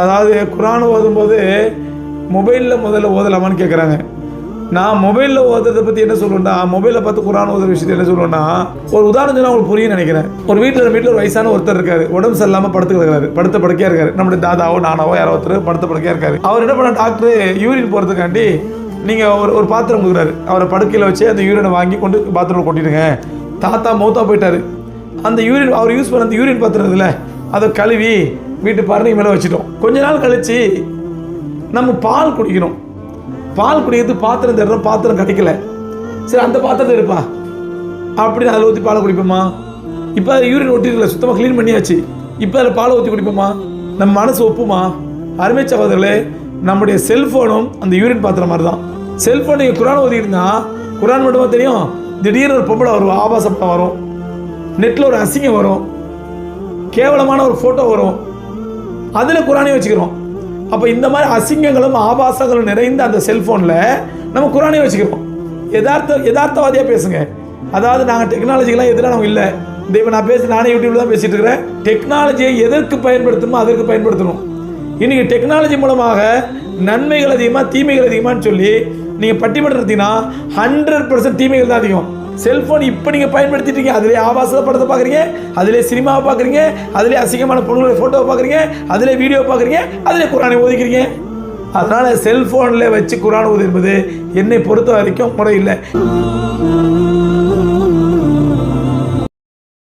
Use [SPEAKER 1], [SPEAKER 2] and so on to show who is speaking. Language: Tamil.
[SPEAKER 1] அதாவது குரான் ஓதும்போது மொபைலில் முதல்ல ஓதலாமான்னு கேட்குறாங்க. நான் மொபைலில் ஓதுறதை பற்றி என்ன சொல்லுவேன்னா, மொபைலில் பார்த்து குரான் ஓதுற விஷயத்தை என்ன சொல்லுவேன்னா, ஒரு உதாரணம் சொன்னால் உங்களுக்கு புரியும் நினைக்கிறேன். ஒரு வீட்டில் ஒரு வயசான ஒருத்தர் இருக்காரு, உடம்பு சரியில்லாமல் படுத்துக்கிறாரு, படுத்த படுக்கையாக இருக்காரு. நம்முடைய தாதாவோ நானாவோ யாரோ ஒருத்தர் படுத்த படுக்கையாக இருக்காரு. அவர் என்ன பண்ண, டாக்டர் யூரின் போகிறதுக்காண்டி நீங்கள் ஒரு பாத்திரம் கொடுக்குறாரு. அவரை படுக்கையில் வச்சு அந்த யூரினை வாங்கி கொண்டு பாத்ரூமில் கொட்டிடுங்க. தாத்தா மௌத்தா போயிட்டாரு. அந்த யூரின் அவர் யூஸ் பண்ண அந்த யூரின் பாத்திரம் இதில் அதை கழுவி வீட்டு பாருங்க மேலே வச்சுட்டோம். கொஞ்ச நாள் கழிச்சு நம்ம பால் குடிக்கணும். பால் குடிக்கிறது பாத்திரம் தர்றோம், பாத்திரம் கிடைக்கல. சரி அந்த பாத்திரத்தை எடுப்பா அப்படின்னு அதில் ஊற்றி பாலை குடிப்போமா? இப்போ அதை யூரின் ஒட்டிருக்கல, சுத்தமாக க்ளீன் பண்ணியாச்சு. இப்போ அதில் பாலை ஊற்றி குடிப்போமா? நம்ம மனசு ஒப்புமா? அருமை சகோதரர்களே, நம்முடைய செல்ஃபோனும் அந்த யூரின் பாத்திரம் மாதிரி தான். செல்ஃபோன் நீங்கள் குரான் ஓதிருந்தா குரான் மட்டுமா தெரியும், திடீர்னு ஒரு பொம்பளை வரும், ஆபாசப்படம் வரும், நெட்டில் ஒரு அசிங்கம் வரும், கேவலமான ஒரு ஃபோட்டோ வரும், அதில் குரானே வச்சுக்கிறோம். அப்போ இந்த மாதிரி அசிங்கங்களும் ஆபாசங்களும் நிறைந்த அந்த செல்ஃபோனில் நம்ம குரானே வச்சுக்கிறோம். யதார்த்தவாதியாக பேசுங்க. அதாவது நாங்கள் டெக்னாலஜிக்கெலாம் எதிராக நம்ம இல்லை. இந்த இப்போ நான் நானே யூடியூப்ல தான் பேசிகிட்டு இருக்கிறேன். டெக்னாலஜியை எதற்கு பயன்படுத்தணுமோ அதற்கு பயன்படுத்தணும். இன்றைக்கி டெக்னாலஜி மூலமாக நன்மைகள் அதிகமாக தீமைகள் அதிகமானு சொல்லி நீங்கள் பட்டிமன்றம் எடுத்தீங்கன்னா 100% தீமைகள் தான் அதிகம். செல்ஃபோன் இப்போ நீங்கள் பயன்படுத்திட்டீங்க, அதிலே ஆபாச படத்தை பார்க்குறீங்க, அதிலே சினிமாவை பார்க்குறீங்க, அதிலே அசிங்கமான பொருள்களை ஃபோட்டோவை பார்க்குறீங்க, அதிலே வீடியோ பார்க்குறீங்க, அதிலே குரானை ஓதிக்கிறீங்க. அதனால் செல்ஃபோனில் வச்சு குரான் ஓது என்பது என்னை பொறுத்த வரைக்கும் முறை இல்லை.